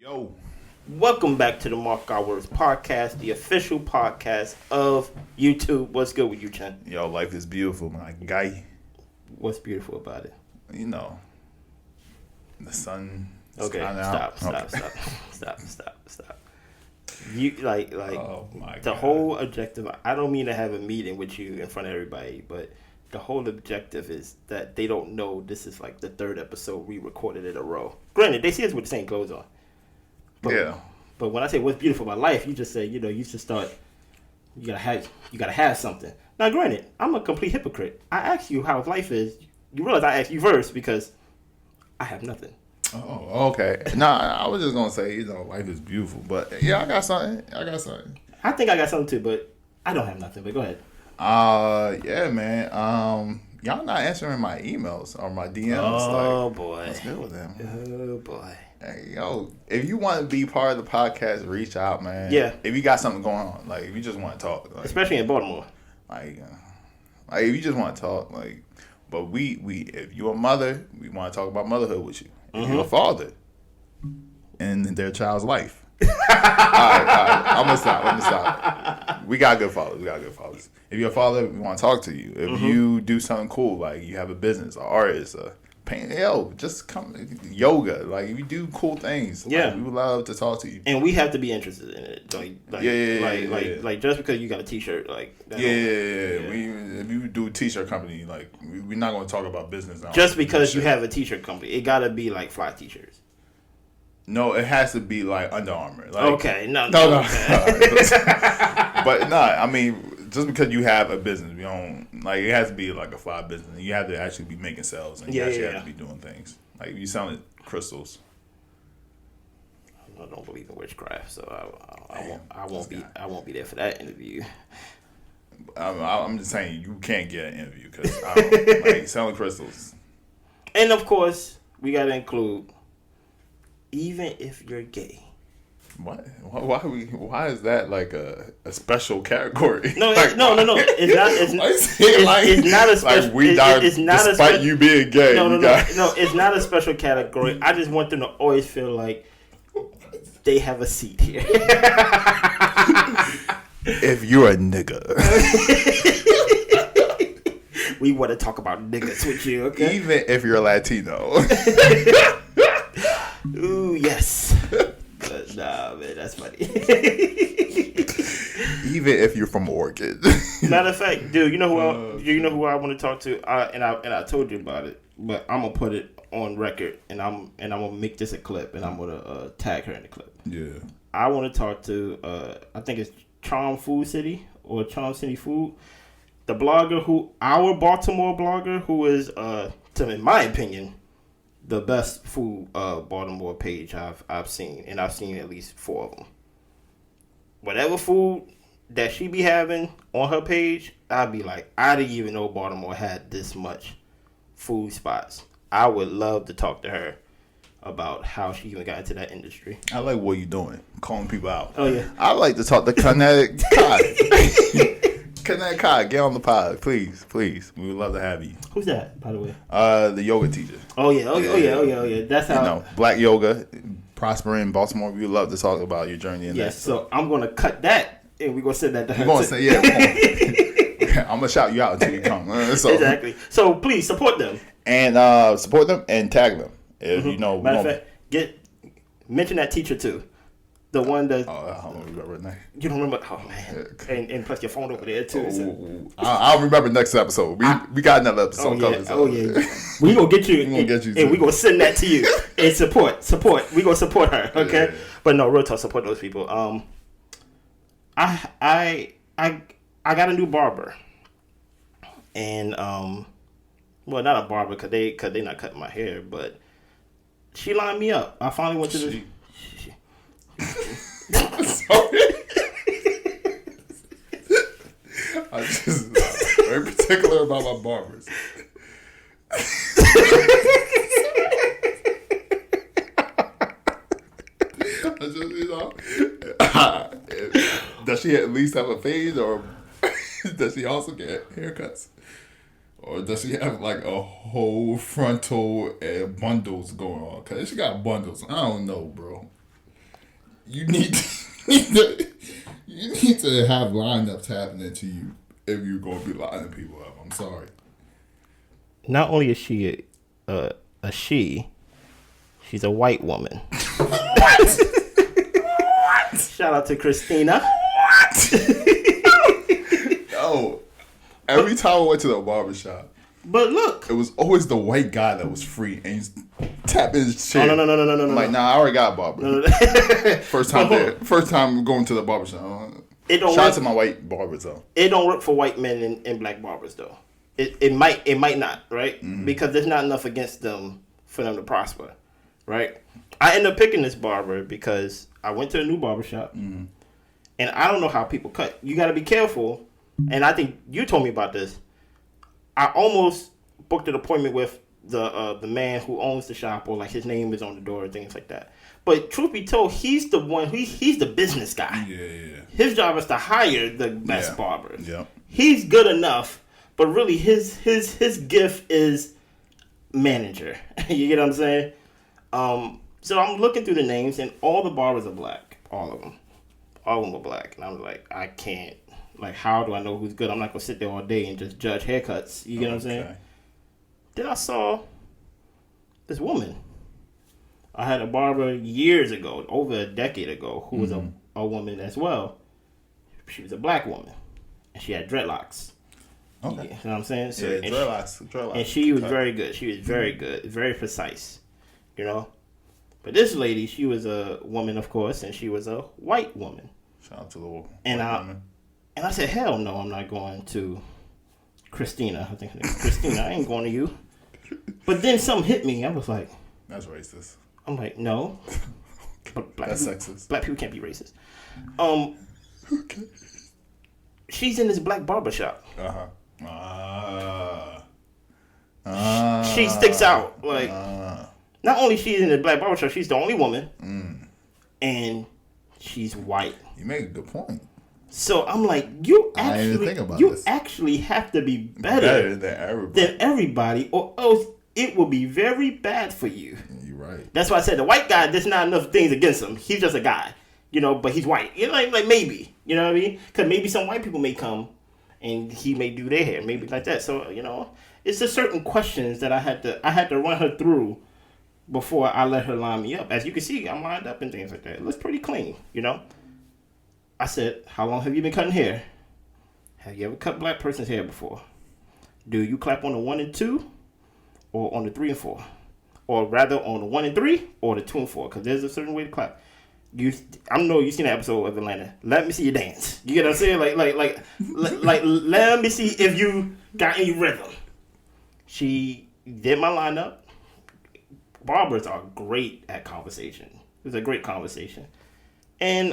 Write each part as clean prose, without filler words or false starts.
Yo, Welcome back to the Mark Our Words podcast, the official podcast of YouTube. What's good with you, Chen? yo, life is beautiful, my guy. What's beautiful about it? You know, the sun is Okay, kinda stop, out. stop, stop, stop. You like Oh my the god. whole objective. I don't mean to have a meeting with you in front of everybody, but the whole objective is that they don't know this is like the third episode we recorded in a row. Granted, they see us with the same clothes on. But, Yeah. But when I say what's beautiful about life, you just say, you should start. You gotta have something. Now, granted, I'm a complete hypocrite. I ask you how life is. You realize I asked you first because I have nothing. Oh, okay. Nah, I was just gonna say, life is beautiful, but yeah, I got something. I think I got something too, but I don't have nothing. But go ahead. Yeah, man. Y'all not answering my emails or my DMs. Oh boy. What's good with them? Oh boy. Hey, yo, if you want to be part of the podcast, reach out, man. Yeah. If you got something going on, like if you just want to talk, like, Especially in Baltimore. like if you just want to talk, like, but we if you're a mother, we want to talk about motherhood with you. If you're a father in their child's life. all right, I'm gonna stop. We got good fathers. If you're a father, we want to talk to you. If you do something cool, like you have a business, an artist, just come yoga. Like if you do cool things, Yeah, we would love to talk to you. And we have to be interested in it. Like just because you got a T-shirt, like If you do a T-shirt company, like we're not going to talk about business now. Just because you have a T-shirt company, it gotta be like fly T-shirts. No, it has to be like Under Armour. Like, Okay, no. But no, I mean, just because you have a business, we don't like it has to be like a fly business. You have to actually be making sales, and you actually have to be doing things. Like you selling crystals. I don't believe in witchcraft, so I won't be there for that interview. I'm just saying you can't get an interview because like selling crystals. And of course, we gotta include even if you're gay. What? Why is that like a special category? No, like, no. It's not. It's not a special. Like we died despite you being gay. No. It's not a special category. I just want them to always feel like they have a seat here. If you're a nigga, we want to talk about niggas with you. Okay. Even if you're Latino. Ooh, yes. But nah, man, that's funny. Even if you're from Oregon. Matter of fact, dude, you know who I want to talk to, and I told you about it, but I'm gonna put it on record, and I'm gonna make this a clip, and I'm gonna tag her in the clip. Yeah. I want to talk to I think it's Charm Food City or Charm City Food, the blogger our Baltimore blogger who is in my opinion, the best food Baltimore page I've seen, and I've seen at least 4 of them. Whatever food that she be having on her page, I'd be like, I didn't even know Baltimore had this much food spots. I would love to talk to her about how she even got into that industry. I like what you're doing, calling people out. Oh yeah. I like to talk to Kinetic Kai. Kinetic Kai, get on the pod, please. We would love to have you. Who's that, by the way? The yoga teacher. Oh yeah. That's how. Black yoga, prospering in Baltimore. We would love to talk about your journey in that. Yes, so I'm gonna cut that, and we're gonna send that to her. You're gonna say, I'm gonna shout you out until you come. Exactly. So please support them and support them and tag them. If Matter of fact, mention that teacher too. The one that I don't remember her name. You don't remember? Oh man! And plus your phone over there too. So. I'll remember next episode. We got another episode coming. Oh yeah. We gonna get you. And we gonna send that to you. And support. We gonna support her. Okay. Yeah. But no, real talk. Support those people. I got a new barber, and well, not a barber because they not cutting my hair, but she lined me up. I finally went to the. Sorry. I'm just very particular about my barbers. Does she at least have a fade, or does she also get haircuts? Or does she have like a whole frontal and bundles going on? Because she got bundles. I don't know, bro. you need to have lineups happening to you if you're going to be lining people up. I'm sorry. Not only is she a she's a white woman. What? Shout out to Christina. What? Yo, every time I went to the barbershop, but look, it was always the white guy that was free, and he's tapping his chair. Oh, no. I'm like, nah, I already got a barber. No. First time going to the barbershop. Shout out to my white barbers though. It don't work for white men and black barbers though. It might not, right? Mm-hmm. Because there's not enough against them for them to prosper, right? I ended up picking this barber because I went to a new barbershop, and I don't know how people cut. You got to be careful, and I think you told me about this. I almost booked an appointment with the man who owns the shop, or like his name is on the door and things like that. But truth be told, he's the one. He's the business guy. Yeah. His job is to hire the best barbers. Yeah. He's good enough, but really his gift is manager. You get what I'm saying? So I'm looking through the names, and all the barbers are black. All of them are black, and I was like, I can't. Like, how do I know who's good? I'm not gonna sit there all day and just judge haircuts. You get what I'm saying? Then I saw this woman. I had a barber years ago, over a decade ago, who was a woman as well. She was a black woman, and she had dreadlocks. Okay. You know what I'm saying? So, dreadlocks. And she was very good. She was very good, very precise. You know? But this lady, she was a woman, of course, and she was a white woman. Shout out to the woman. And I said, hell no, I'm not going to Christina. I think her name is Christina. I ain't going to you. But then something hit me. I was like, that's racist. I'm like, no. That's sexist. Black people can't be racist. Okay. She's in this black barbershop. She sticks out. Like, not only she's in the black barbershop, she's the only woman. And she's white. You make a good point. So I'm like, you actually have to be better than everybody, or else it will be very bad for you. You're right. That's why I said the white guy, there's not enough things against him. He's just a guy, you know, but he's white. You know, like maybe, you know what I mean? Because maybe some white people may come and he may do their hair, maybe like that. So, you know, it's just certain questions that I had to run her through before I let her line me up. As you can see, I'm lined up and things like that. It looks pretty clean, you know? I said, how long have you been cutting hair? Have you ever cut black person's hair before? Do you clap on the 1 and 2 or on the 3 and 4? Or rather on the 1 and 3 or the 2 and 4? Because there's a certain way to clap. I know you've seen that episode of Atlanta. Let me see you dance. You get what I'm saying? Like let me see if you got any rhythm. She did my lineup. Barbers are great at conversation. It was a great conversation. And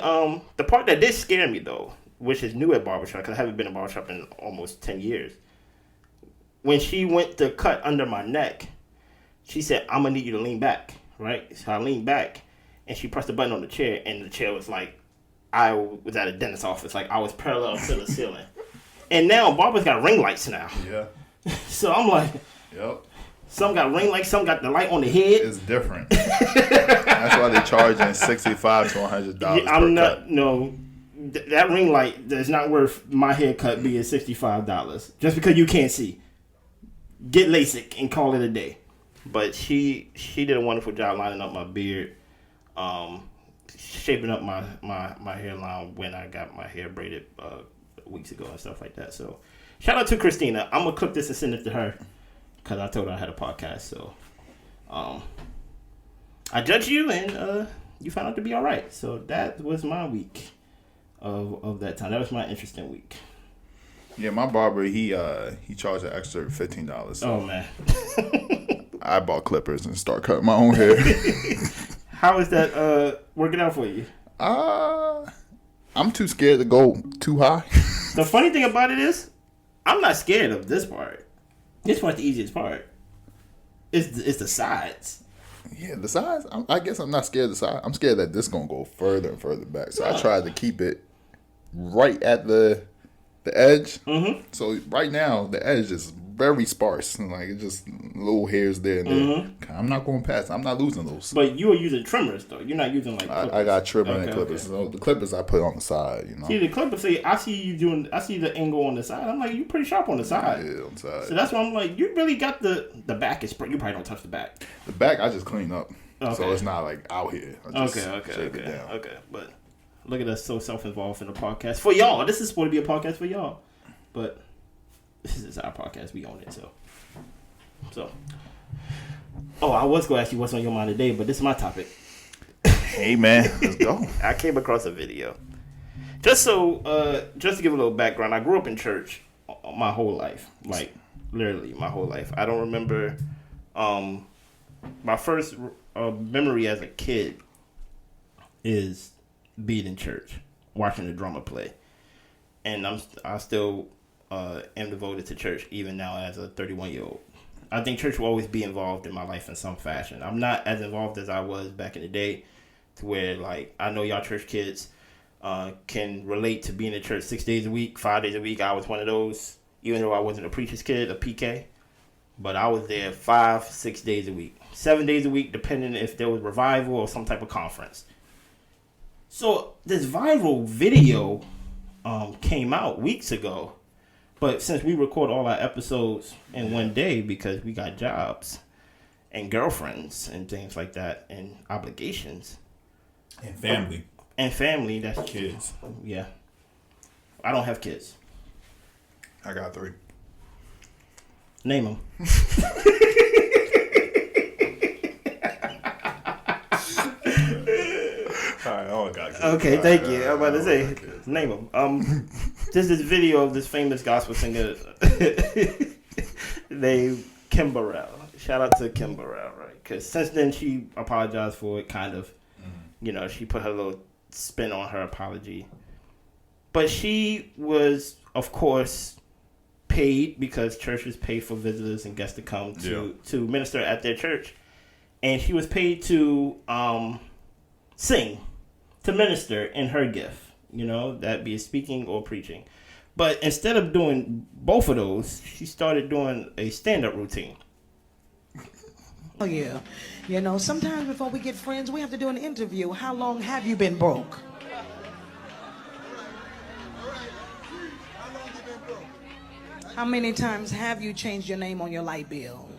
the part that did scare me, though, which is new at barbershop, because I haven't been in barbershop in almost 10 years, when she went to cut under my neck, she said, I'm going to need you to lean back, right? So I leaned back, and she pressed the button on the chair, and the chair was like, I was at a dentist's office. Like, I was parallel to the ceiling. And now, barbers got ring lights now. Yeah. So I'm like, yep. Some got ring lights, some got the light on the head. It's different. That's why they're charging $65 to $100. I'm not, cut. No, that ring light is not worth my haircut being $65 just because you can't see. Get LASIK and call it a day. But she did a wonderful job lining up my beard, shaping up my hairline when I got my hair braided weeks ago and stuff like that. So shout out to Christina. I'm gonna clip this and send it to her. Because I told her I had a podcast, so I judged you, and you found out to be all right. So that was my week of that time. That was my interesting week. Yeah, my barber, he charged an extra $15. So oh, man. I bought clippers and start cutting my own hair. How is that working out for you? I'm too scared to go too high. The funny thing about it is, I'm not scared of this part. This part's the easiest part. It's the sides. Yeah, the sides. I guess I'm not scared of the side. I'm scared that this is gonna go further and further back. So I tried to keep it right at the edge. Mm-hmm. So right now the edge is very sparse, and like it's just little hairs there and there. I'm not going past. I'm not losing those. But you are using trimmers though. You're not using like clippers. I got trimmer and clippers. So the clippers I put on the side. You know. See the clippers. I see the angle on the side. I'm like, you pretty sharp on the side. Yeah, on the side. So that's why I'm like, you really got the back is. You probably don't touch the back. The back I just clean up. Okay. So it's not like out here. Okay. But look at us so self-involved in the podcast for y'all. This is supposed to be a podcast for y'all, but this is our podcast. We own it too. So, I was going to ask you what's on your mind today, but this is my topic. Hey man, let's go. I came across a video. Just to give a little background, I grew up in church my whole life, like literally my whole life. I don't remember my first memory as a kid is being in church, watching the drummer play, and I still am devoted to church even now as a 31-year-old. I think church will always be involved in my life in some fashion. I'm not as involved as I was back in the day, to where like I know y'all church kids can relate to being in church 6 days a week, 5 days a week. I was one of those, even though I wasn't a preacher's kid, a PK, but I was there 5-6 days a week, 7 days a week, depending if there was revival or some type of conference. So this viral video came out weeks ago. But since we record all our episodes in one day because we got jobs and girlfriends and things like that and obligations. And family. That's kids. Yeah. I don't have kids. I got 3. Name them. Alright, I only got kids. Okay, thank you. I'm about to say, name them. There's this video of this famous gospel singer named Kim Burrell. Shout out to Kim Burrell, right? Because since then she apologized for it, kind of. You know, she put her little spin on her apology. But she was, of course, paid because churches pay for visitors and guests to come to minister at their church. And she was paid to sing, to minister in her gift. You know, that be speaking or preaching. But instead of doing both of those, she started doing a stand-up routine. Oh, yeah. You know, sometimes before we get friends, we have to do an interview. How long have you been broke? How many times have you changed your name on your light bill?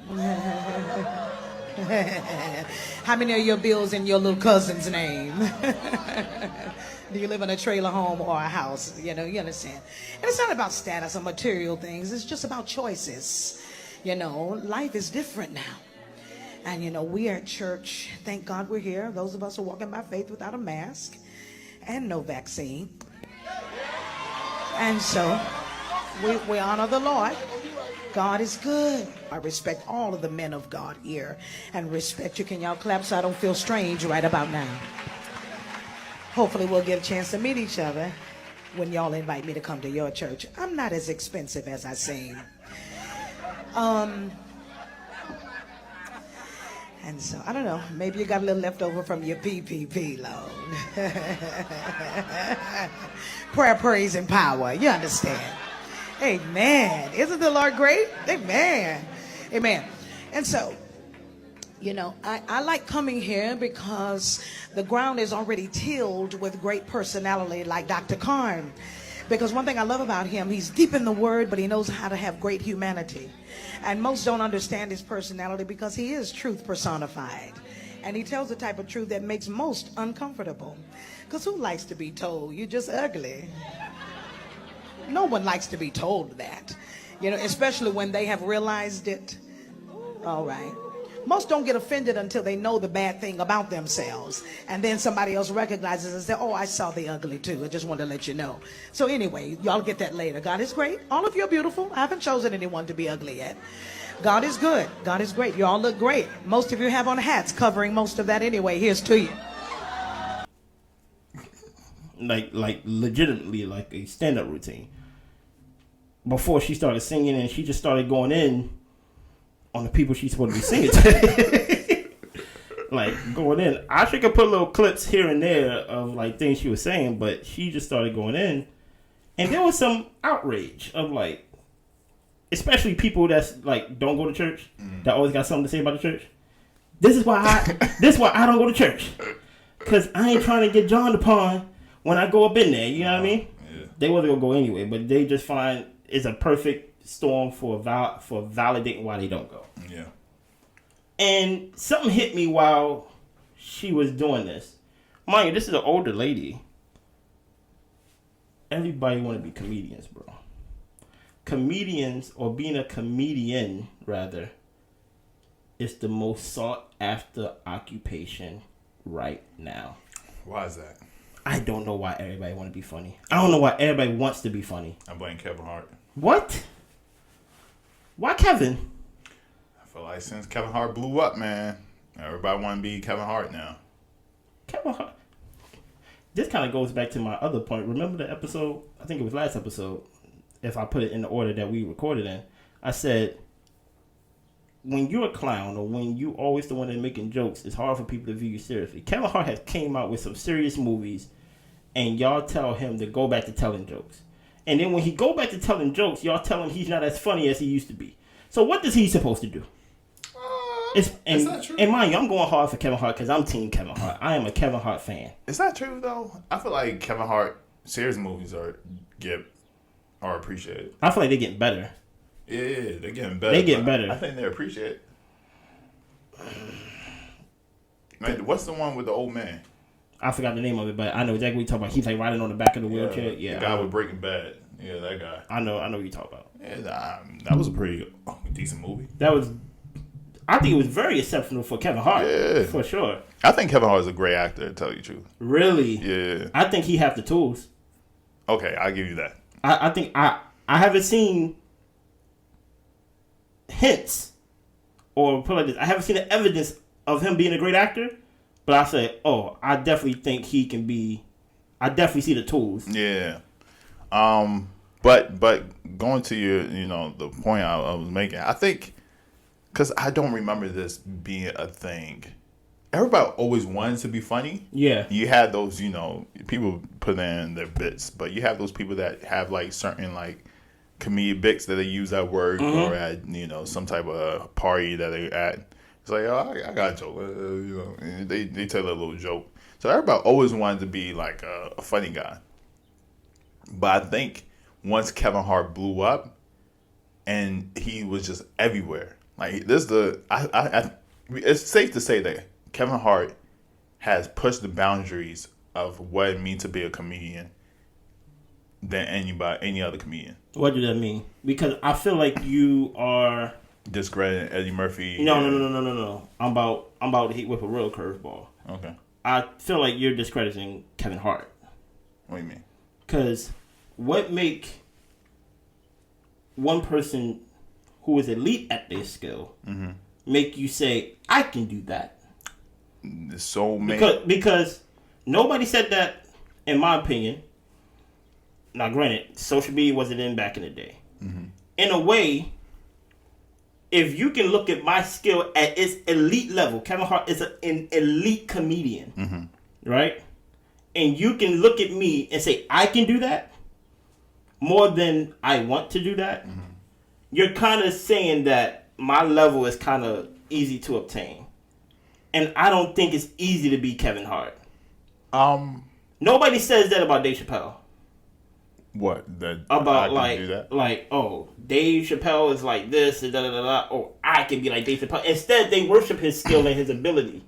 How many of your bills in your little cousin's name? Do you live in a trailer home or a house? You know, you understand. And it's not about status or material things. It's just about choices. You know, life is different now. And, you know, we are at church. Thank God we're here. Those of us who are walking by faith without a mask and no vaccine. And so we honor the Lord. God is good. I respect all of the men of God here and respect you. Can y'all clap so I don't feel strange right about now? Hopefully we'll get a chance to meet each other when y'all invite me to come to your church. I'm not as expensive as I seem. And so, I don't know, maybe you got a little left over from your PPP loan. Prayer, praise, and power. You understand? Amen. Isn't the Lord great? Amen. Amen. And so, you know, I like coming here because the ground is already tilled with great personality like Dr. Karn. Because one thing I love about him, he's deep in the word, but he knows how to have great humanity. And most don't understand his personality because he is truth personified. And he tells the type of truth that makes most uncomfortable. Because who likes to be told you're just ugly? No one likes to be told that. You know, especially when they have realized it. All right. Most don't get offended until they know the bad thing about themselves. And then somebody else recognizes and says, oh, I saw the ugly too. I just wanted to let you know. So anyway, y'all get that later. God is great. All of you are beautiful. I haven't chosen anyone to be ugly yet. God is good. God is great. You all look great. Most of you have on hats covering most of that anyway. Here's to you. Like legitimately like a stand-up routine. Before she started singing and she just started going in on the people she's supposed to be singing to. Like, going in. I should could put little clips here and there of, like, things she was saying, but she just started going in. And there was some outrage of, like, especially people that's like don't go to church, that always got something to say about the church. This is why I don't go to church, cause I ain't trying to get John upon when I go up in there. You know what I mean? Yeah. They wasn't gonna go anyway, but they just find it's a perfect storm for validating why they don't go. Yeah. And something hit me while she was doing this. Mind you, this is an older lady. Everybody want to be comedians, bro. Comedians, or being a comedian, rather, is the most sought after occupation right now. Why is that? I don't know why everybody want to be funny. I don't know why everybody wants to be funny. I blame Kevin Hart. What? Why Kevin? I feel like since Kevin Hart blew up, man, everybody want to be Kevin Hart now. Kevin Hart. This kind of goes back to my other point. Remember the episode? I think it was last episode. If I put it in the order that we recorded in, I said, when you're a clown or when you always the one that's making jokes, it's hard for people to view you seriously. Kevin Hart has came out with some serious movies, and y'all tell him to go back to telling jokes. And then when he go back to telling jokes, y'all tell him he's not as funny as he used to be. So what is he supposed to do? Is that true? And mind you, I'm going hard for Kevin Hart because I'm team Kevin Hart. I am a Kevin Hart fan. Is that true though? I feel like Kevin Hart serious movies are appreciated. I feel like they're getting better. Yeah, they're getting better. They get better. I think they're appreciated. Man, what's the one with the old man? I forgot the name of it, but I know exactly what you're talking about. He's like riding on the back of the wheelchair. Yeah, the guy with Breaking Bad. Yeah, that guy. I know what you're talking about. Yeah, that was a pretty decent movie. I think it was very exceptional for Kevin Hart. Yeah. For sure. I think Kevin Hart is a great actor, to tell you the truth. Really? Yeah. I think he have the tools. Okay, I'll give you that. I think I haven't seen hints, or put it like this, I haven't seen the evidence of him being a great actor, but I say, I definitely think he can be. I definitely see the tools. Yeah. But going to your, the point I was making, I think, because I don't remember this being a thing. Everybody always wanted to be funny. Yeah. You had those, people put in their bits, but you have those people that have like certain like comedic bits that they use at work or at, some type of party that they're at. It's like, I got a joke. They tell a little joke. So everybody always wanted to be like a funny guy. But I think once Kevin Hart blew up and he was just everywhere, like it's safe to say that Kevin Hart has pushed the boundaries of what it means to be a comedian than any other comedian. What does that mean? Because I feel like you are discrediting Eddie Murphy. No. I'm about to hit with a real curveball. Okay. I feel like you're discrediting Kevin Hart. What do you mean? Because what make one person who is elite at their skill make you say, I can do that? So many. Because nobody said that, in my opinion. Now, granted, social media wasn't in back in the day. In a way, if you can look at my skill at its elite level, Kevin Hart is an elite comedian, right? And you can look at me and say, I can do that more than I want to do that. You're kind of saying that my level is kind of easy to obtain. And I don't think it's easy to be Kevin Hart. Nobody says that about Dave Chappelle. What? About Dave Chappelle is like this, and or I can be like Dave Chappelle. Instead, they worship his skill and his ability.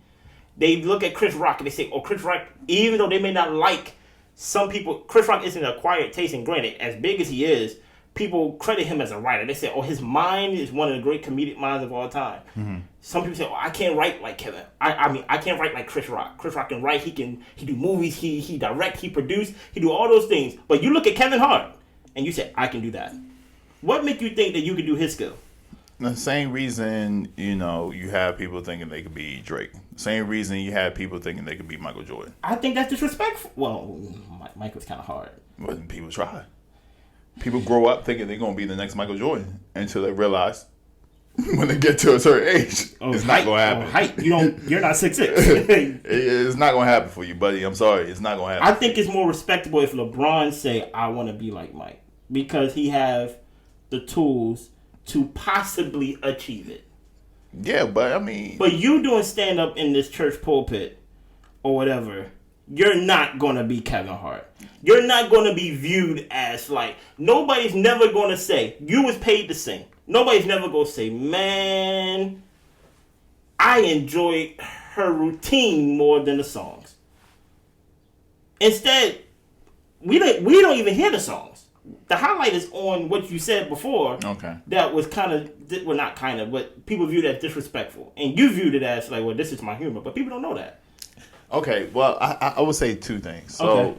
They look at Chris Rock and they say, Chris Rock, even though they may not like some people, Chris Rock isn't an acquired taste, and granted, as big as he is, people credit him as a writer. They say, his mind is one of the great comedic minds of all time. Some people say, I can't write like Kevin. I can't write like Chris Rock. Chris Rock can write. He do movies. He direct. He produce. He do all those things. But you look at Kevin Hart and you say, I can do that. What make you think that you can do his skill? The same reason, you have people thinking they could be Drake. Same reason you have people thinking they could be Michael Jordan. I think that's disrespectful. Well, Mike was kind of hard. But people try. People grow up thinking they're going to be the next Michael Jordan until they realize when they get to a certain age, it's not going to happen. Height, you're not 6'6". It's not going to happen for you, buddy. I'm sorry. It's not going to happen. I think it's more respectable if LeBron say, I want to be like Mike. Because he have the tools to possibly achieve it. Yeah, but I mean... But you doing stand-up in this church pulpit or whatever, you're not going to be Kevin Hart. You're not going to be viewed as like... Nobody's never going to say, you was paid to sing. Nobody's never going to say, man, I enjoy her routine more than the songs. Instead, we don't even hear the songs. The highlight is on what you said before. Okay. That was kind of, well, not kind of, but people viewed it as disrespectful. And you viewed it as like, well, this is my humor. But people don't know that. Okay, well, I would say two things. So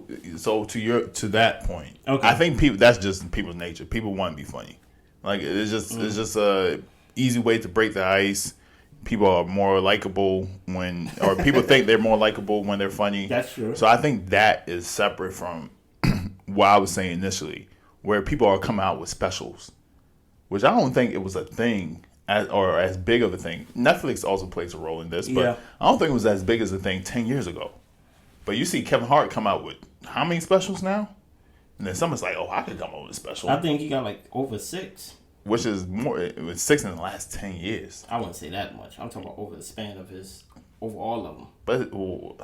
to that point, okay. I think that's just people's nature. People want to be funny. Like it's just a easy way to break the ice. People are more likable or people think they're more likable when they're funny. That's true. So I think that is separate from what I was saying initially, where people are coming out with specials, which I don't think it was a thing as big of a thing. Netflix also plays a role in this, but I don't think it was as big as a thing 10 years ago. But you see Kevin Hart come out with how many specials now? And then someone's like, oh, I could come out with a special. I think he got like over 6. Which is more, it was 6 in the last 10 years. I wouldn't say that much. I'm talking about over the span of over all of them. But over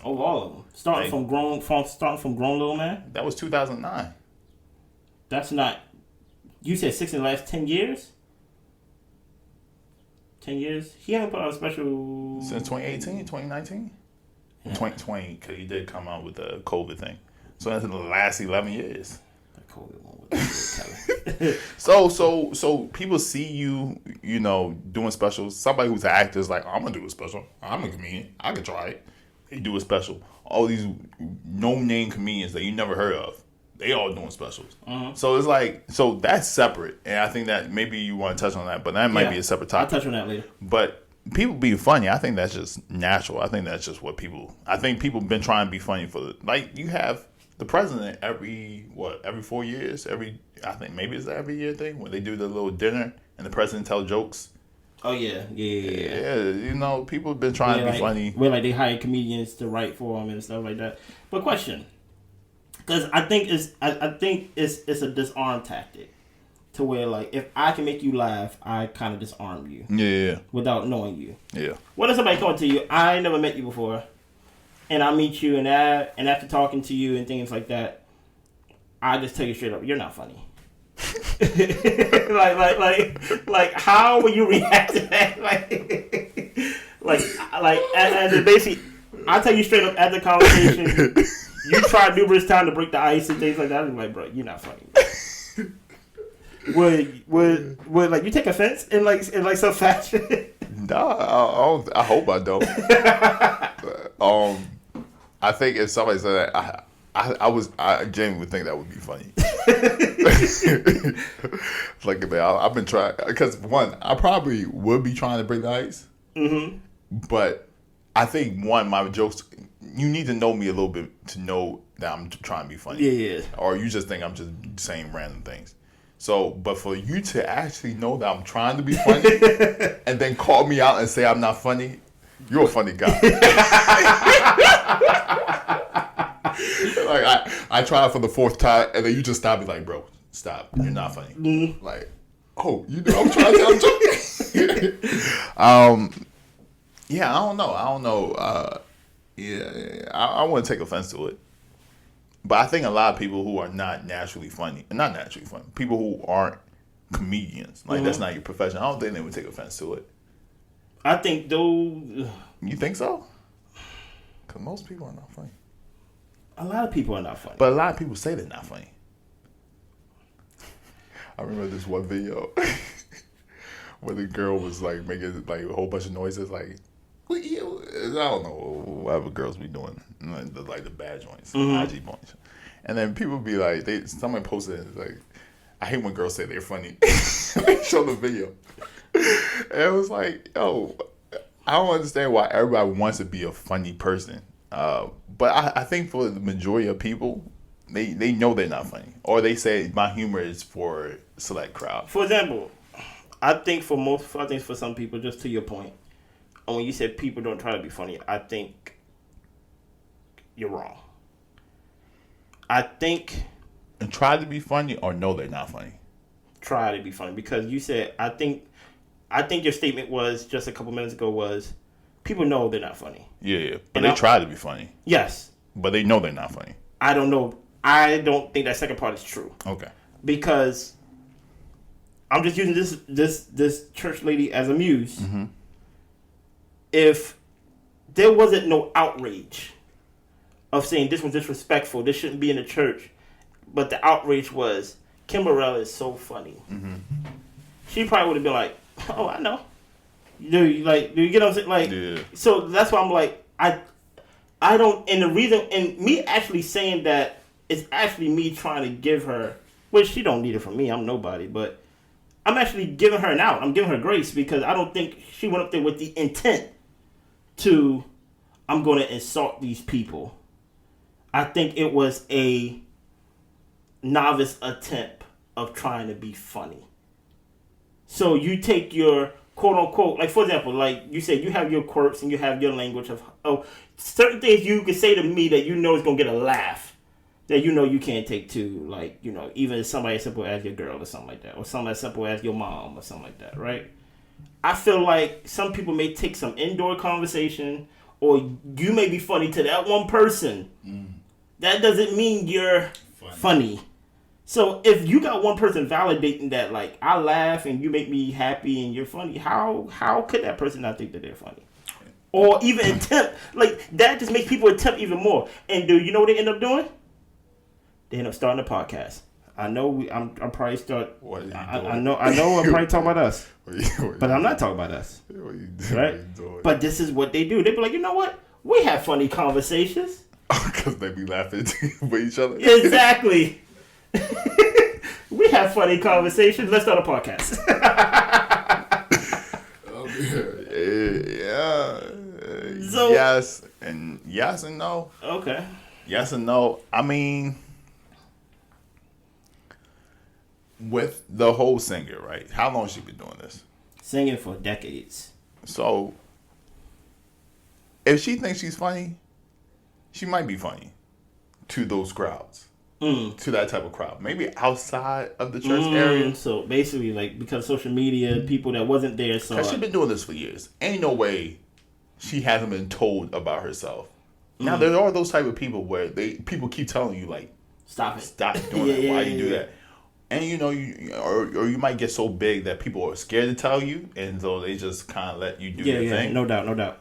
all of them. Starting from grown little man. That was 2009. That's not, you said 6 in the last 10 years? 10 years? He hasn't put out a special... Since 2018, 2019? Yeah. 2020, because he did come out with the COVID thing. So that's in the last 11 years. The COVID one with Kevin. So people see you doing specials. Somebody who's an actor is like, oh, I'm going to do a special. I'm a comedian. I can try it. They do a special. All these no-name comedians that you never heard of, they all doing specials. Mm-hmm. So it's like, so that's separate. And I think that maybe you want to touch on that, but that might be a separate topic. I'll touch on that later. But people being funny, I think that's just natural. I think that's just what I think people have been trying to be funny like you have the president every 4 years? I think maybe it's every year thing when they do the little dinner and the president tell jokes. Oh, yeah. Yeah, people have been trying to be funny. Where, like, they hire comedians to write for them and stuff like that. But question, because I think it's a disarm tactic to where, like, if I can make you laugh, I kind of disarm you. Yeah. Without knowing you. Yeah. What if somebody come to you, I never met you before, and I meet you, and after talking to you and things like that, I just tell you straight up, you're not funny. like how will you react to that? Like as basically, I tell you straight up at the conversation, you tried numerous times to break the ice and things like that. I'm like, bro, you're not funny. Would like you take offense in some fashion? No, I hope I don't. I think if somebody said that, I genuinely think that would be funny. Like, man, I've been trying, because one, I probably would be trying to break the ice. Mm-hmm. But I think my jokes, you need to know me a little bit to know that I'm trying to be funny. Yeah. Or you just think I'm just saying random things. So, but for you to actually know that I'm trying to be funny and then call me out and say I'm not funny, you're a funny guy. Like I try it for the 4th time, and then you just stop me like, bro, stop. You're not funny. Mm-hmm. Like, oh, you know I'm trying to tell joking. Yeah, I don't know. I wouldn't take offense to it. But I think a lot of people who are not naturally funny, people who aren't comedians, like that's not your profession, I don't think they would take offense to it. I think those... You think so? Because most people are not funny. A lot of people are not funny. But a lot of people say they're not funny. I remember this one video where the girl was like making like a whole bunch of noises like, I don't know, whatever girls be doing, like the bad joints, IG points. And then people be like, someone posted it, like, I hate when girls say they're funny. They show the video. And it was like, yo, I don't understand why everybody wants to be a funny person. But I think for the majority of people, they know they're not funny. Or they say my humor is for a select crowd. For example, I think for some people, just to your point, when you said people don't try to be funny, I think you're wrong. I think... And try to be funny or know they're not funny? try to be funny, because you said I think your statement was just a couple minutes ago was people know they're not funny. Yeah. But they try to be funny. Yes. But they know they're not funny. I don't know. I don't think that second part is true. Okay. Because I'm just using this church lady as a muse. Mm-hmm. If there wasn't no outrage of saying this was disrespectful, this shouldn't be in the church, but the outrage was Kim Burrell is so funny. Mm-hmm. She probably would have been like, "Oh, I know." Do you get what I'm saying? Like, yeah. So that's why I'm like, I don't. And the reason, and me actually saying that is actually me trying to give her, which she don't need it from me. I'm nobody, but I'm actually giving her an out. I'm giving her grace, because I don't think she went up there with the intent to, I'm going to insult these people. I think it was a novice attempt of trying to be funny. So you take your quote unquote, like for example, like you said, you have your quirks and you have your language of certain things you can say to me that you know is going to get a laugh, that you know you can't take to, like, you know, even somebody as simple as your girl or something like that, or something as simple as your mom or something like that, right? I feel like some people may take some indoor conversation, or you may be funny to that one person. That doesn't mean you're funny. So if you got one person validating that, like, I laugh and you make me happy and you're funny, how could that person not think that they're funny? Or even attempt, like, that just makes people attempt even more. And do you know what they end up doing? They end up starting a podcast. I know I'm probably start. What are you doing? I know I'm probably talking about us, but I'm not talking about us. What are you doing? Right? But this is what they do. They be like, you know what? We have funny conversations. Because they be laughing with each other. Exactly. We have funny conversations. Let's start a podcast. Yeah. So, yes and no. Okay. Yes and no. I mean, with the whole singer, right? How long has she been doing this? Singing for decades. So, if she thinks she's funny, she might be funny to those crowds. To that type of crowd. Maybe outside of the church area. So basically, like, because social media, people that wasn't there saw. Because she's been doing this for years. Ain't no way she hasn't been told about herself. Now, there are those type of people where people keep telling you, like, stop doing that. Why you do that? And, you know, or you might get so big that people are scared to tell you, and so they just kind of let you do your thing. No doubt.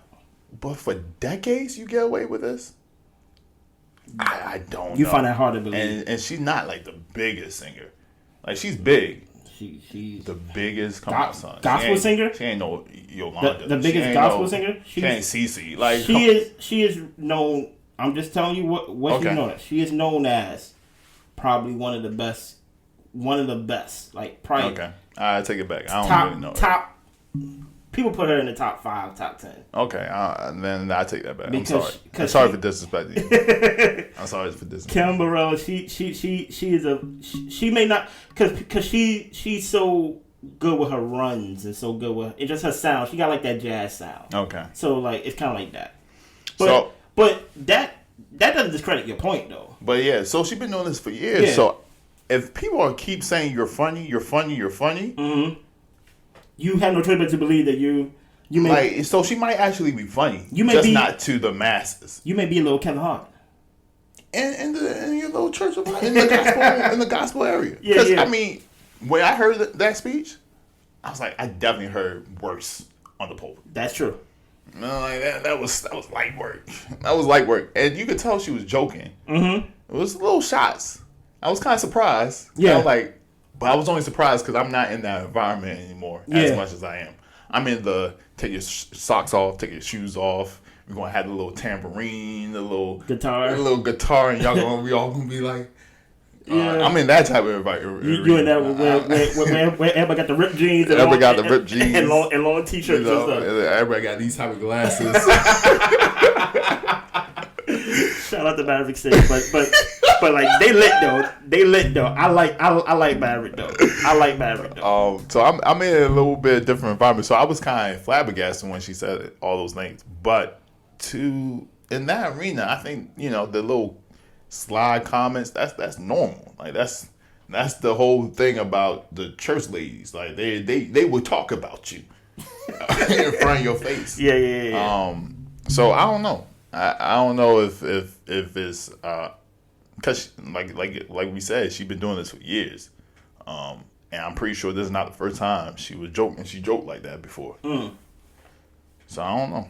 But for decades, you get away with this? I don't know. You find that hard to believe. And she's not, like, the biggest singer. Like, she's big. She's the biggest son. Gospel singer? She ain't no Yolanda. The biggest gospel singer? She ain't Cece. Like, she is known. I'm just telling you what she's known as. She is known as probably one of the best. Like, probably. Okay. I take it back. I don't really know. Top. People put her in the top 5, top 10. Okay, then I take that back. I'm sorry. I'm sorry for disrespecting you. I'm sorry for disrespecting. Kim Burrell, she may not, because she's so good with her runs and so good with just her sound. She got like that jazz sound. Okay. So like it's kind of like that. But that doesn't discredit your point though. But yeah, so she's been doing this for years. Yeah. So if people keep saying you're funny, mm-hmm. You have no choice but to believe that you may. Like, so she might actually be funny. You may just not to the masses. You may be a little Kevin Hart. In your little church, in the gospel area. Because I mean, when I heard that speech, I was like, I definitely heard worse on the pulpit. That's true. No, like that was light work. That was light work, and you could tell she was joking. Mm-hmm. It was little shots. I was kind of surprised. Yeah, I was like. But I was only surprised because I'm not in that environment anymore as much as I am. I'm in the take your socks off, take your shoes off. We're going to have the little tambourine, the little guitar, and we all going to be like, I'm in that type of environment. You in that where everybody got the ripped jeans. And long t-shirts and stuff. Everybody got these type of glasses. Shout out to Maverick City, but like they lit though. I like Maverick though. So I'm in a little bit different environment. So I was kind of flabbergasted when she said all those things. But in that arena, I think the little slide comments that's normal. Like that's That's the whole thing about the church ladies. Like they will talk about you in front of your face. Yeah. So I don't know. I don't know if it's because like we said, she's been doing this for years. And I'm pretty sure this is not the first time she was joking. She joked like that before. So I don't know.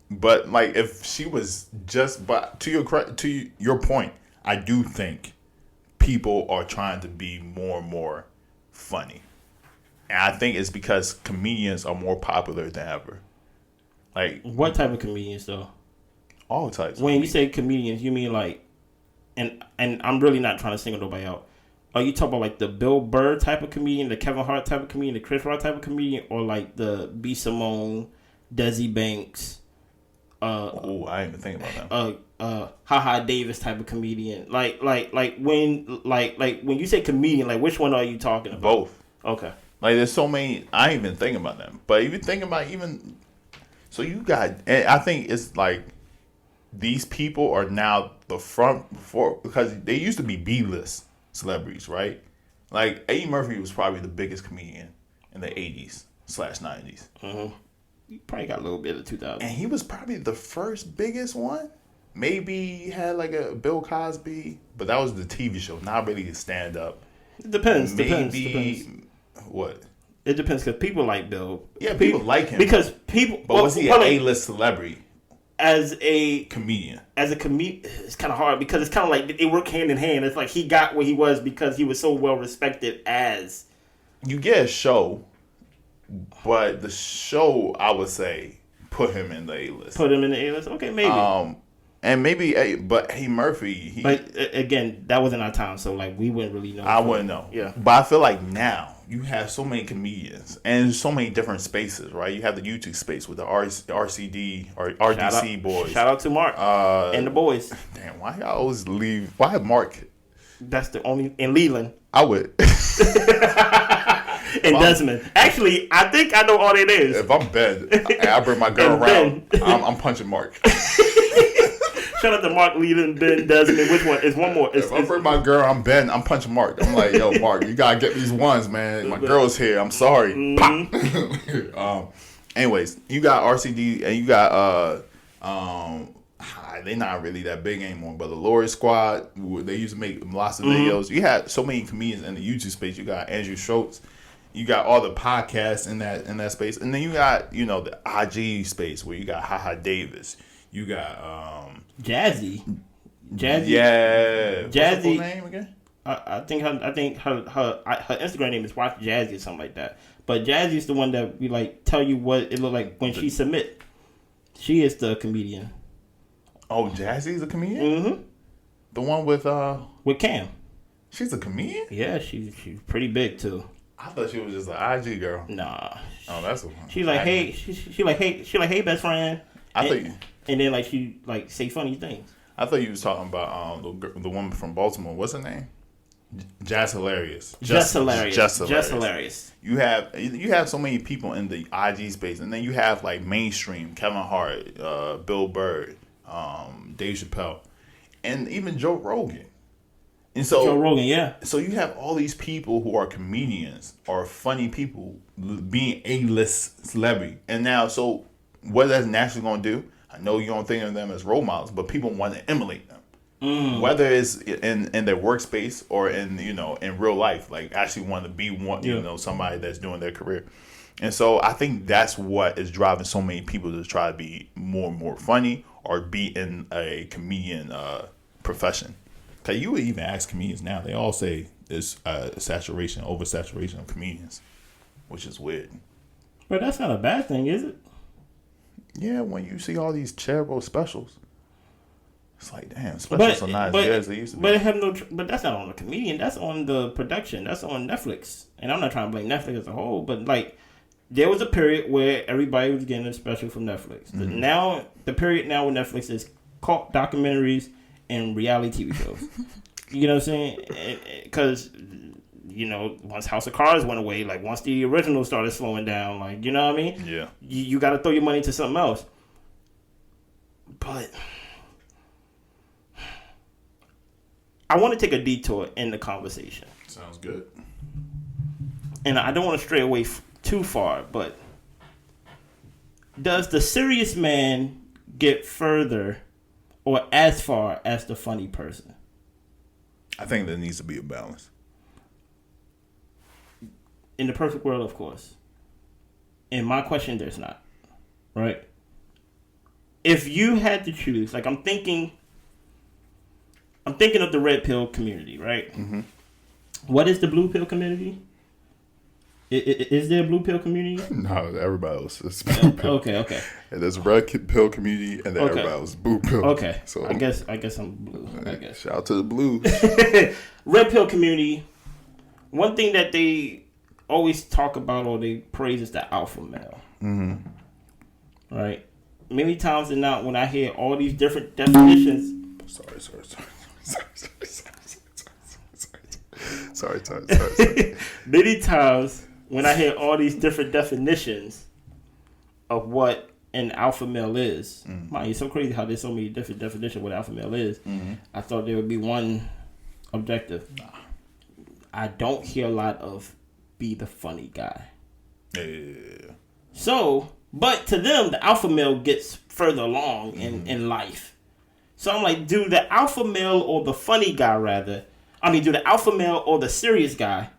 But like, if she was but to your point, I do think people are trying to be more and more funny, and I think it's because comedians are more popular than ever. Like, what type of comedians though? All types. When you say comedians, you mean like, and I'm really not trying to single nobody out. Are you talking about like the Bill Burr type of comedian, the Kevin Hart type of comedian, the Chris Rock type of comedian, or like the B. Simone, Desi Banks? I didn't even think about that. Ha Davis type of comedian. Like when you say comedian, like which one are you talking about? Both. Okay. Like there's so many. I ain't even thinking about them. But even think about so you got. And I think it's like these people are now the front before, because they used to be B-list celebrities, right? Like Eddie Murphy was probably the biggest comedian in the 80s/90s. Mm-hmm. You probably got a little bit of 2000. And he was probably the first biggest one. Maybe he had like a Bill Cosby, but that was the TV show, not really a stand-up. It depends. What? It depends, because people like Bill. Yeah, people like him. Because people... But was he an A-list celebrity? As a comedian. It's kind of hard, because it's kind of like they work hand in hand. It's like he got where he was because he was so well respected as... You get a show... But the show, I would say, put him in the A-list. Put him in the A-list? Okay, maybe. And maybe, but Murphy... But again, that wasn't our time, so like we wouldn't really know. I wouldn't know. Yeah. But I feel like now, you have so many comedians, and so many different spaces, right? You have the YouTube space with the RCD, or RDC boys. Shout out to Mark and the boys. Damn, why y'all always leave... Why Mark? That's the only... In Leland. I would... And Desmond. Actually, I think I know all it is. If I'm Ben and I bring my girl around, I'm punching Mark. Shout out to Mark, Leland, Ben, Desmond. Which one? It's one more. If I bring my girl, I'm Ben. I'm punching Mark. I'm like, yo, Mark, you gotta get these ones, man. My girl's here. I'm sorry. Mm-hmm. Anyways, you got RCD and you got they're not really that big anymore, but the Lori Squad, they used to make lots of videos. You had so many comedians in the YouTube space. You got Andrew Schultz. You got all the podcasts in that space, and then you got the IG space where you got Ha Davis. You got Jazzy. Yeah. Jazzy. What's her full name again? I think her Instagram name is Watch Jazzy or something like that. But Jazzy's the one that we like tell you what it look like when she submit. She is the comedian. Oh, Jazzy's a comedian? Mm-hmm. The one with Cam. She's a comedian? Yeah, she's pretty big too. I thought she was just an IG girl. Nah. Oh, that's a She's like, hey, she like, hey, best friend. And then like she like say funny things. I thought you was talking about the woman from Baltimore. What's her name? Just Hilarious. Just Hilarious. You have so many people in the IG space, and then you have like mainstream Kevin Hart, Bill Burr, Dave Chappelle, and even Joe Rogan. And so Joe Rogan, yeah. So you have all these people who are comedians or funny people being A-list celebrity, and now so what that's naturally going to do? I know you don't think of them as role models, but people want to emulate them. Whether it's in their workspace or in real life, like actually want to be one, somebody that's doing their career. And so I think that's what is driving so many people to try to be more and more funny or be in a comedian profession. Cause you would even ask comedians now; they all say there's oversaturation of comedians, which is weird. But that's not a bad thing, is it? Yeah, when you see all these charitable specials, it's like, damn, specials are not as good as they used to be. But that's not on the comedian. That's on the production. That's on Netflix. And I'm not trying to blame Netflix as a whole, but like, there was a period where everybody was getting a special from Netflix. Mm-hmm. The period now with Netflix is cult documentaries and reality TV shows. You know what I'm saying? Because once House of Cards went away, like once the original started slowing down, like, you know what I mean? Yeah. You got to throw your money to something else. But I want to take a detour in the conversation. Sounds good. And I don't want to stray away too far, but does the serious man get further or as far as the funny person? I think there needs to be a balance. In the perfect world, of course. In my question, there's not. Right? If you had to choose, like I'm thinking of the red pill community, right? Mm-hmm. What is the blue pill community? Is there a blue pill community? No, everybody else is blue pill. Okay. And there's a red pill community, and then everybody else is blue pill. Okay, so I guess I'm blue. I guess. Shout out to the blues. Red pill community. One thing that they always talk about or they praise is the alpha male. Mm-hmm. Right. Many times than not, when I hear all these different definitions. Sorry. Many times when I hear all these different definitions of what an alpha male is, mind you, it's so crazy how there's so many different definitions of what alpha male is. Mm-hmm. I thought there would be one objective. Nah. I don't hear a lot of be the funny guy. Yeah. So, but to them, the alpha male gets further along in life. So I'm like, do the alpha male or the funny guy do the alpha male or the serious guy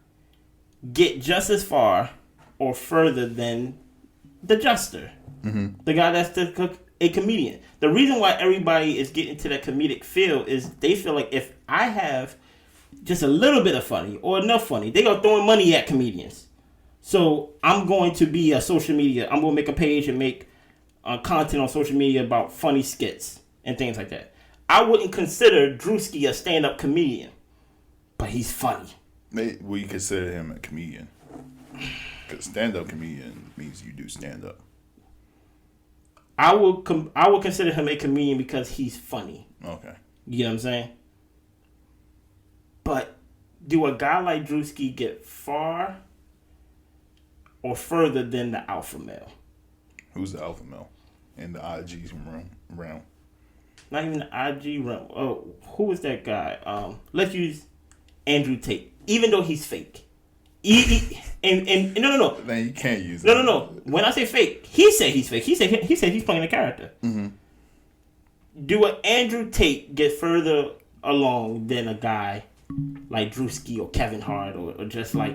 get just as far or further than the jester? Mm-hmm. The guy that's a comedian. The reason why everybody is getting to that comedic feel is they feel like if I have just a little bit of funny or enough funny, they are throwing money at comedians. So I'm going to be a social media. I'm going to make a page and make content on social media about funny skits and things like that. I wouldn't consider Drewski a stand-up comedian, but he's funny. We consider him a comedian. Because stand-up comedian means you do stand-up. I would consider him a comedian because he's funny. Okay. You know what I'm saying? But do a guy like Drewski get far or further than the alpha male? Who's the alpha male in the IG realm? Not even the IG realm. Oh, who is that guy? Let's use Andrew Tate. Even though he's fake. No. Man, you can't use that. No. When I say fake, he said he's fake. He said he's playing a character. Mm-hmm. Do an Andrew Tate get further along than a guy like Drewski or Kevin Hart or just like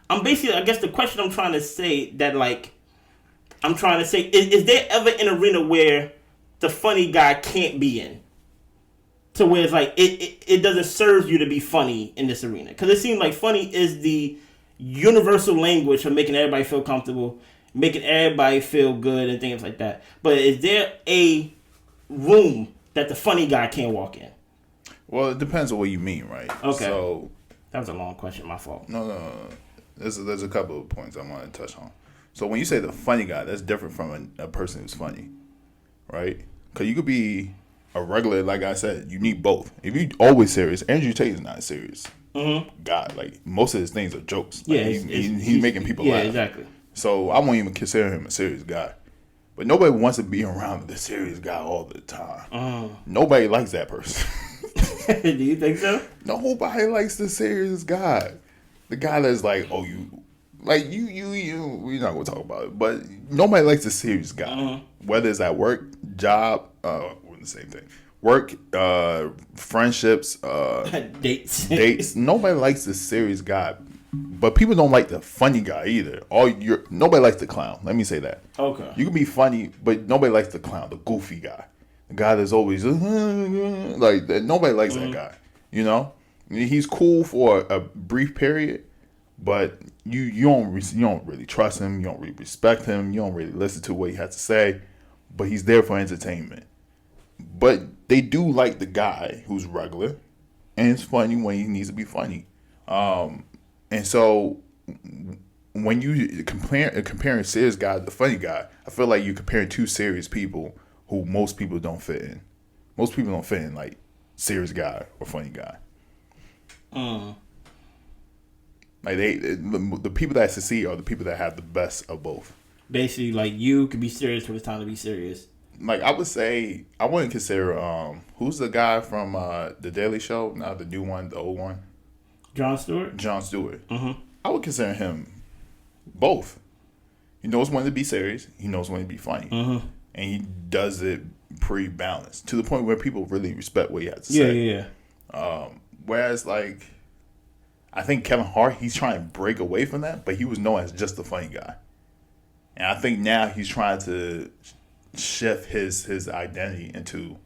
I'm basically, I guess the question I'm trying to say is there ever an arena where the funny guy can't be in? To where it's like, it doesn't serve you to be funny in this arena. Because it seems like funny is the universal language for making everybody feel comfortable, making everybody feel good and things like that. But is there a room that the funny guy can't walk in? Well, it depends on what you mean, right? Okay. So that was a long question, my fault. No. There's a couple of points I want to touch on. So when you say the funny guy, that's different from a person who's funny, right? Because you could be a regular, like I said, you need both. If you're always serious, Andrew Tate is not a serious guy. Like, most of his things are jokes. Like, he's making people laugh. Yeah, exactly. So I won't even consider him a serious guy. But nobody wants to be around the serious guy all the time. Nobody likes that person. Do you think so? Nobody likes the serious guy. The guy that's like, oh, you, like, we're not going to talk about it. But nobody likes the serious guy. Whether it's at work, job, the same thing. Work, friendships, dates. Nobody likes the serious guy, but people don't like the funny guy either. Nobody likes the clown. Let me say that. Okay. You can be funny, but nobody likes the clown, the goofy guy, the guy that's always like that. Nobody likes that guy. You know, he's cool for a brief period, but you don't really trust him. You don't really respect him. You don't really listen to what he has to say. But he's there for entertainment. But they do like the guy who's regular, and it's funny when he needs to be funny. And so when you comparing serious guy to the funny guy, I feel like you're comparing two serious people who most people don't fit in. Most people don't fit in like serious guy or funny guy. Like the people that succeed are the people that have the best of both. Basically, like, you could be serious when it's time to be serious. like I would say, I wouldn't consider who's the guy from the Daily Show, not the new one, the old one, Jon Stewart. Mm-hmm. I would consider him both. He knows when to be serious. He knows when to be funny, and he does it pretty balanced to the point where people really respect what he has to say. Yeah. Whereas, like, I think Kevin Hart, he's trying to break away from that, but he was known as just the funny guy, and I think now he's trying to shift his identity into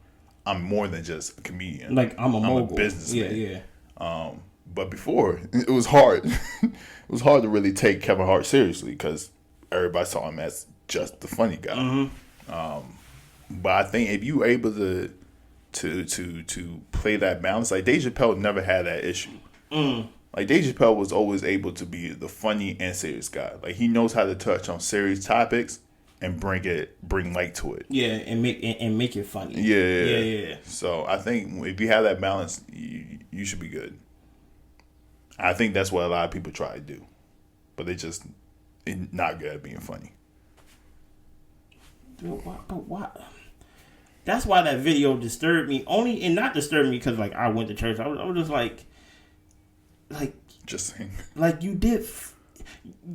I'm more than just a comedian. Like I'm a mogul. A businessman. Yeah. But before it was hard. It was hard to really take Kevin Hart seriously because everybody saw him as just the funny guy. But I think if you were able to play that balance, like Dave Chappelle never had that issue. Like Dave Chappelle was always able to be the funny and serious guy. Like he knows how to touch on serious topics and bring light to it. Yeah, and make it funny. Yeah. So I think if you have that balance, you should be good. I think that's what a lot of people try to do, but they're not good at being funny. But why? That's why that video disturbed me. Not disturbed me because like I went to church. I was just like just saying. Like you did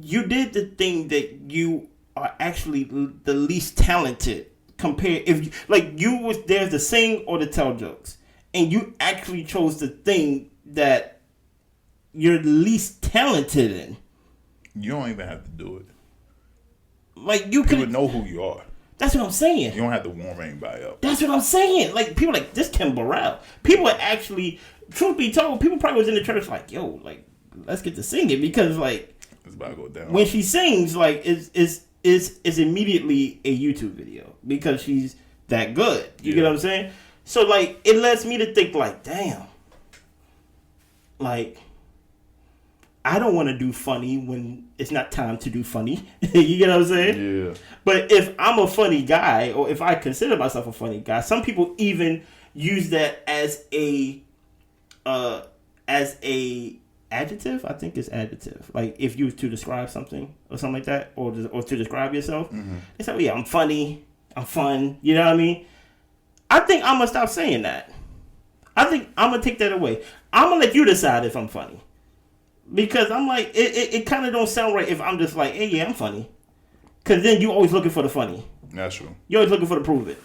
the thing that you are actually the least talented compared. If you was there to sing or to tell jokes, and you actually chose the thing that you're least talented in. You don't even have to do it. Like you could know who you are. That's what I'm saying. You don't have to warm anybody up. That's what I'm saying. Like people like this Kim Burrell. People are actually, truth be told, people probably was in the church like, yo, like let's get to singing because like it's about to go down. When she sings, like is immediately a YouTube video because she's that good. You get what I'm saying? So like it lets me to think like, damn, like I don't want to do funny when it's not time to do funny. You get what I'm saying? Yeah. But if I'm a funny guy, or if I consider myself a funny guy, some people even use that as a adjective. I think it's adjective. Like if you was to describe something or something like that, or to describe yourself, they say, "Oh yeah, I'm funny. I'm fun." You know what I mean? I think I'm gonna stop saying that. I think I'm gonna take that away. I'm gonna let you decide if I'm funny. Because I'm like, it kind of don't sound right if I'm just like, hey, yeah, I'm funny. Because then you always looking for the funny. That's true. You're always looking for the prove it.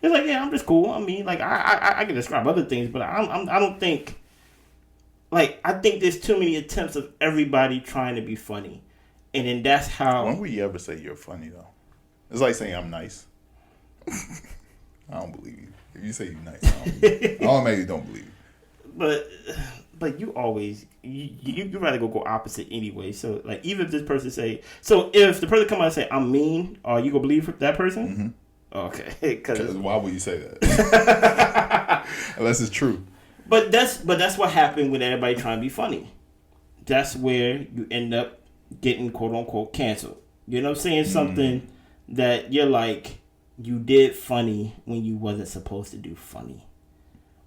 It's like, yeah, I'm just cool. I mean, like, I can describe other things, but I don't think, like, I think there's too many attempts of everybody trying to be funny. And then that's how. When will you ever say you're funny, though? It's like saying I'm nice. I don't believe you. If you say you're nice, I automatically don't believe you. But you always you rather go opposite anyway. So like even if this person say if the person come out and say I'm mean, are you gonna believe that person? Mm-hmm. Okay, because why would you say that? Unless it's true. But that's what happened with everybody trying to be funny. That's where you end up getting quote unquote canceled. You know what I'm saying? Something that you're like you did funny when you wasn't supposed to do funny,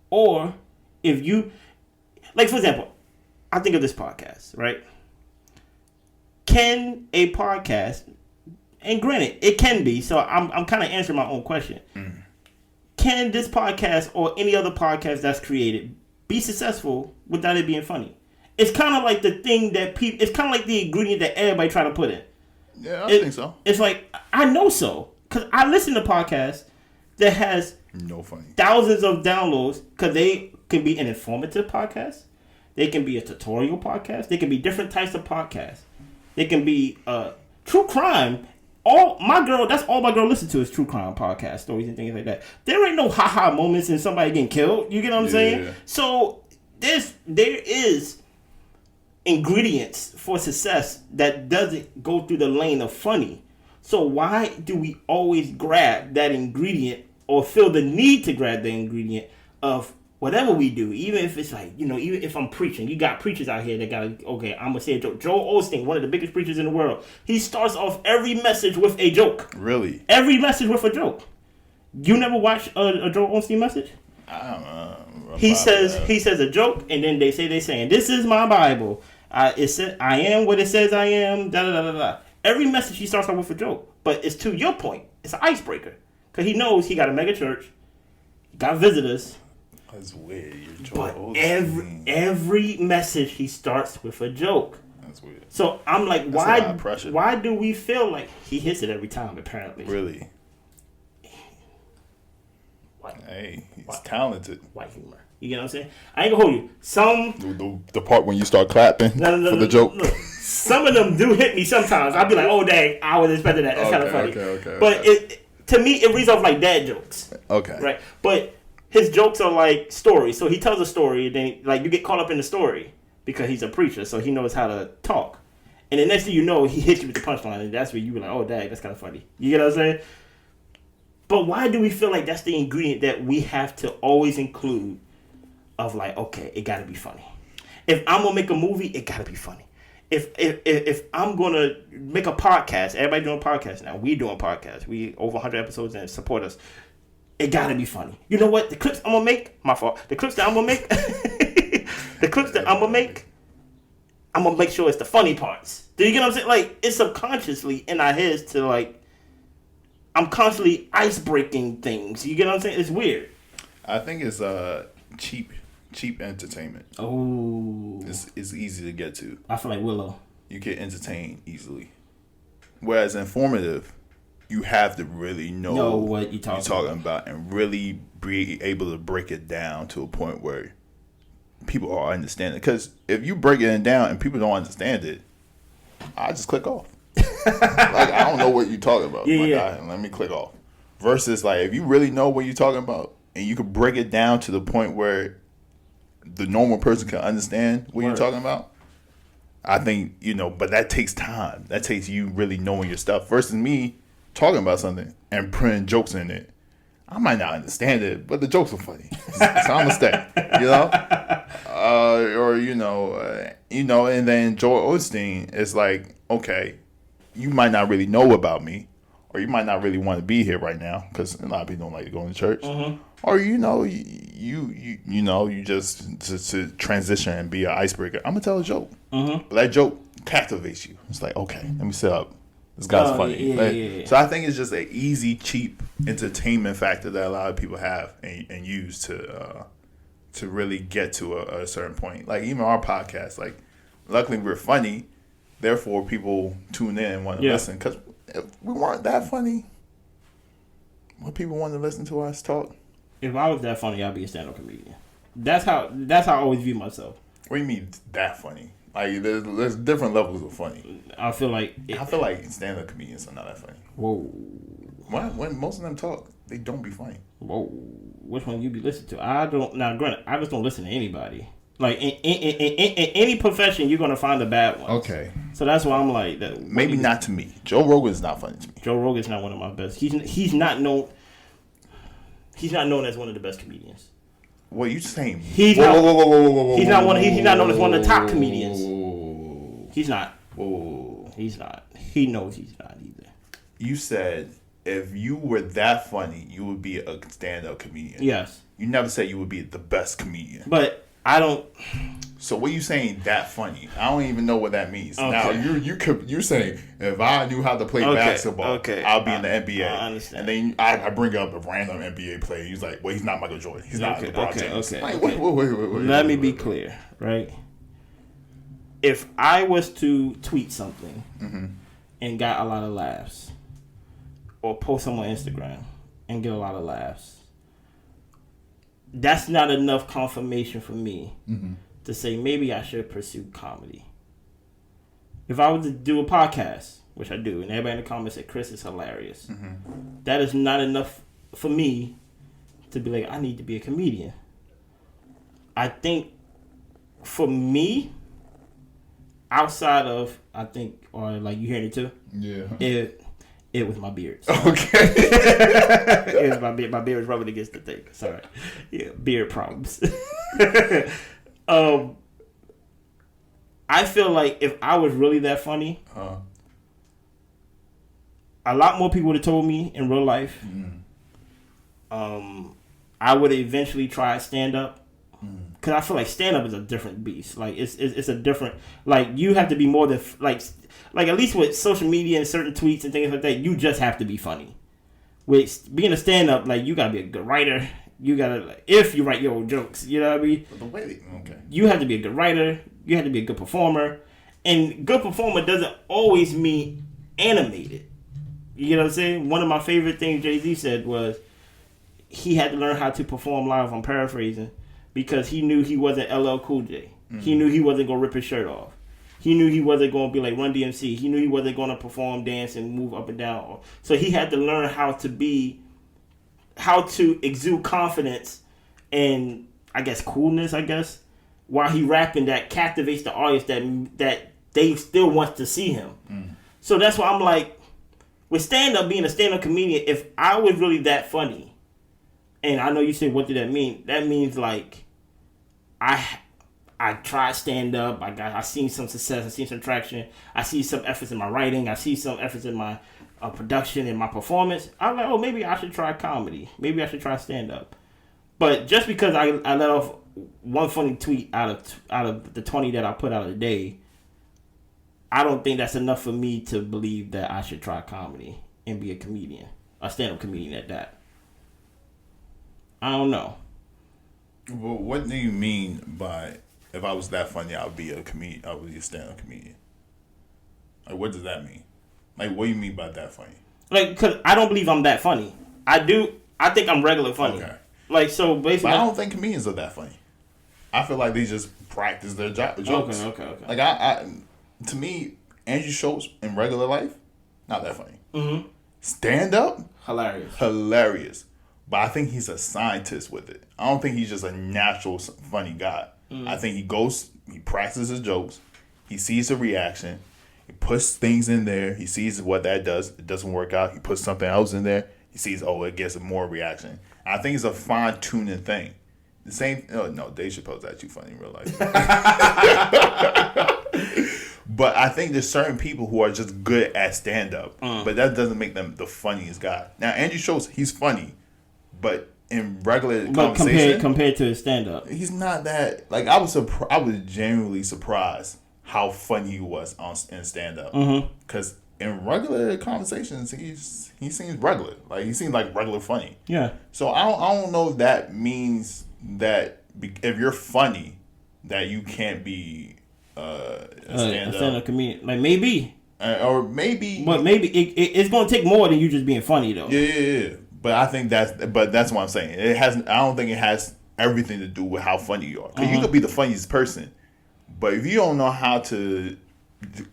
or if you. Like, for example, I think of this podcast, right? Can a podcast, and granted, it can be, so I'm kind of answering my own question. Can this podcast or any other podcast that's created be successful without it being funny? It's kind of like the thing that people, it's kind of like the ingredient that everybody try to put in. Yeah, I think so. It's like, I know so. Because I listen to podcasts that has thousands of downloads because they can be an informative podcast. They can be a tutorial podcast. They can be different types of podcasts. They can be true crime. That's all my girl listens to is true crime podcast stories and things like that. There ain't no haha moments in somebody getting killed. You get what I'm saying? So there is ingredients for success that doesn't go through the lane of funny. So why do we always grab that ingredient or feel the need to grab the ingredient of whatever we do, even if it's like, even if I'm preaching, you got preachers out here that got, okay, I'm going to say a joke. Joel Osteen, one of the biggest preachers in the world, he starts off every message with a joke. Really? Every message with a joke. You never watch a Joel Osteen message? I don't know. He says a joke, and then they're saying, this is my Bible. It said, I am what it says I am, da da da da da. Every message he starts off with a joke. But it's to your point. It's an icebreaker. Because he knows he got a mega church, he got visitors. That's weird. But every message he starts with a joke. That's weird. So I'm like, why do we feel like he hits it every time, apparently? Really? Hey, he's talented. White humor. You get what I'm saying? I ain't gonna hold you. The part when you start clapping for the joke. Look, some of them do hit me sometimes. I'll be like, oh dang, I was expecting that. That's kind of funny. But to me, it reads off like dad jokes. Okay. Right? But his jokes are like stories. So he tells a story, and then like you get caught up in the story because he's a preacher, so he knows how to talk. And the next thing you know, he hits you with the punchline, and that's where you be like, oh dang, that's kind of funny. You get what I'm saying? But why do we feel like that's the ingredient that we have to always include of like, okay, it got to be funny. If I'm going to make a movie, it got to be funny. If I'm going to make a podcast, everybody doing podcasts now. We doing podcasts. We over 100 episodes and support us. It got to be funny. You know what? The clips I'm going to make, my fault. The clips that I'm going to make, I'm going to make sure it's the funny parts. Do you get what I'm saying? Like, it's subconsciously in our heads to like, I'm constantly ice breaking things. You get what I'm saying? It's weird. I think it's cheap entertainment. Oh, it's easy to get to. I feel like Willow. You get entertained easily. Whereas informative, you have to really know what you're talking about and really be able to break it down to a point where people are understanding. Because if you break it down and people don't understand it, I just click off. Like, I don't know what you're talking about. God, let me click off. Versus, like, if you really know what you're talking about and you can break it down to the point where the normal person can understand what you're talking about, I think, but that takes time. That takes you really knowing your stuff. Versus me talking about something and putting jokes in it. I might not understand it, but the jokes are funny. So I'm going to stay, and then Joel Osteen is like, okay, you might not really know about me, or you might not really want to be here right now because a lot of people don't like to go to church, or you just to transition and be an icebreaker. I'm gonna tell a joke, but that joke captivates you. It's like, okay, let me sit up. This guy's funny. So I think it's just an easy, cheap entertainment factor that a lot of people have and use to really get to a certain point. Like even our podcast, like luckily we're funny. Therefore, people tune in and want to listen. Because if we weren't that funny, would people want to listen to us talk? If I was that funny, I'd be a stand-up comedian. That's how I always view myself. What do you mean that funny? Like there's different levels of funny. I feel like stand-up comedians are not that funny. Whoa. When most of them talk, they don't be funny. Whoa. Which one you be listening to? I don't. Now, granted, I just don't listen to anybody. Like in any profession, you're gonna find a bad one. Okay. So that's why I'm like that. Maybe not to me. Joe Rogan is not funny to me. Joe Rogan's not one of my best. He's not known. He's not known as one of the best comedians. What are you saying? He's not known as one of the top comedians. He's not. Whoa. He's not. He knows he's not either. You said if you were that funny, you would be a stand-up comedian. Yes. You never said you would be the best comedian. But I don't. So what are you saying that funny? I don't even know what that means. Okay. Now you're saying if I knew how to play basketball, I'll be in the NBA. I understand. And then I bring up a random NBA player. He's like, well, he's not Michael Jordan. He's not LeBron James. Okay. Like, wait. Let me be clear, right? If I was to tweet something and got a lot of laughs, or post something on Instagram and get a lot of laughs, that's not enough confirmation for me to say maybe I should pursue comedy. If I was to do a podcast, which I do, and everybody in the comments said Chris is hilarious, that is not enough for me to be like, I need to be a comedian. I think for me, outside of, or like you hearing it too? Yeah. It was my beard. Okay. It was my beard. My beard was rubbing against the thing. Sorry. Yeah, beard problems. I feel like if I was really that funny, a lot more people would have told me in real life. I would have eventually tried stand-up. Because I feel like stand-up is a different beast. Like, it's a different... Like, you have to be more than... Like at least with social media and certain tweets and things like that, you just have to be funny. with being a stand up, like you gotta be a good writer. You gotta, like, if you write your own jokes, you know what I mean? You have to be a good writer. You have to be a good performer. And good performer doesn't always mean animated. You know what I'm saying? One of my favorite things Jay-Z said was he had to learn how to perform live, I'm paraphrasing, because he knew he wasn't LL Cool J. Mm-hmm. He knew he wasn't going to rip his shirt off. He knew he wasn't going to be like Run DMC. He knew he wasn't going to perform, dance, and move up and down. So he had to learn how to exude confidence and, I guess, coolness, while he rapping that captivates the audience that they still want to see him. Mm. So that's why I'm like, with stand-up, being a stand-up comedian, if I was really that funny, and I know you say, what did that mean? That means, like, I tried stand-up. I seen some success. I seen some traction. I see some efforts in my writing. I see some efforts in my production and my performance. I'm like, oh, maybe I should try comedy. Maybe I should try stand-up. But just because I let off one funny tweet out of the 20 that I put out a day, I don't think that's enough for me to believe that I should try comedy and be a comedian, a stand-up comedian at that. I don't know. Well, what do you mean by, if I was that funny, I would be a comedian? I would be a stand-up comedian. Like, what does that mean? Like, what do you mean by that funny? Like, because I don't believe I'm that funny. I think I'm regular funny. Okay. Like, so basically, but I don't think comedians are that funny. I feel like they just practice their jokes. Okay. Like, I to me, Andrew Schultz in regular life, not that funny. Mm-hmm. Stand up, hilarious. But I think he's a scientist with it. I don't think he's just a natural funny guy. Mm. I think he practices his jokes. He sees the reaction. He puts things in there. He sees what that does. It doesn't work out. He puts something else in there. He sees, it gets more reaction. I think it's a fine-tuning thing. The same. Oh, no, Dave Chappelle's actually funny in real life. But I think there's certain people who are just good at stand-up. But that doesn't make them the funniest guy. Now, Andrew Schultz, he's funny. But in regular conversation, compared to his stand-up, he's not that. Like, I was genuinely surprised how funny he was in stand-up. Because in regular conversations, he seems regular. Like, he seems like regular funny. Yeah. So I don't know if that means that if you're funny, that you can't be a stand-up comedian. Like, maybe. Or maybe. But maybe it's going to take more than you just being funny, though. Yeah. But I think that's what I'm saying. I don't think it has everything to do with how funny you are. Because you could be the funniest person, but if you don't know how to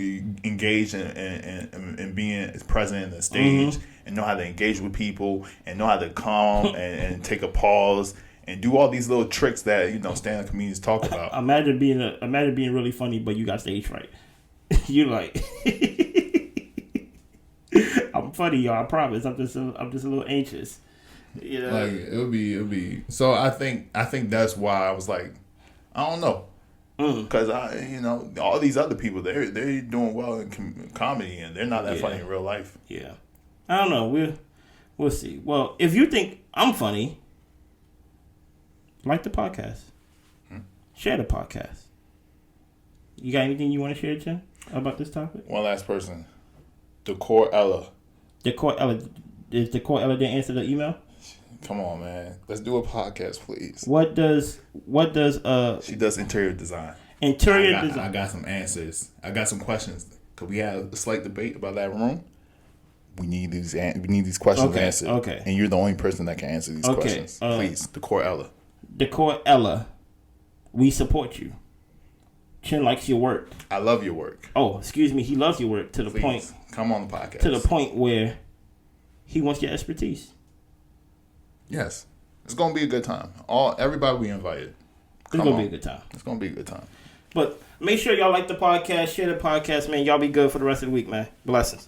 engage and being present in the stage and know how to engage with people and know how to calm and take a pause and do all these little tricks that stand-up comedians talk about. Imagine being really funny, but you got stage fright. You like. I'm funny, y'all. I promise. I'm just a little anxious. You know, like it'll be. So I think that's why I was like, I don't know, because all these other people they're doing well in comedy and they're not that funny in real life. Yeah, I don't know. We'll see. Well, if you think I'm funny, like the podcast, share the podcast. You got anything you want to share, Jen, about this topic? One last person. Decor Ella. Is Decor Ella didn't answer the email? Come on, man. Let's do a podcast, please. What does she does interior design. Design. I got some answers. I got some questions. Cause we had a slight debate about that room. We need these questions answered. Okay. And you're the only person that can answer these questions. Please, Decor Ella. Decor Ella, we support you. Chin likes your work. I love your work. Oh, excuse me. He loves your work to the point. Come on the podcast. To the point where he wants your expertise. Yes. It's going to be a good time. Everybody we invited. It's going to be a good time. It's going to be a good time. But make sure y'all like the podcast, share the podcast, man. Y'all be good for the rest of the week, man. Blessings.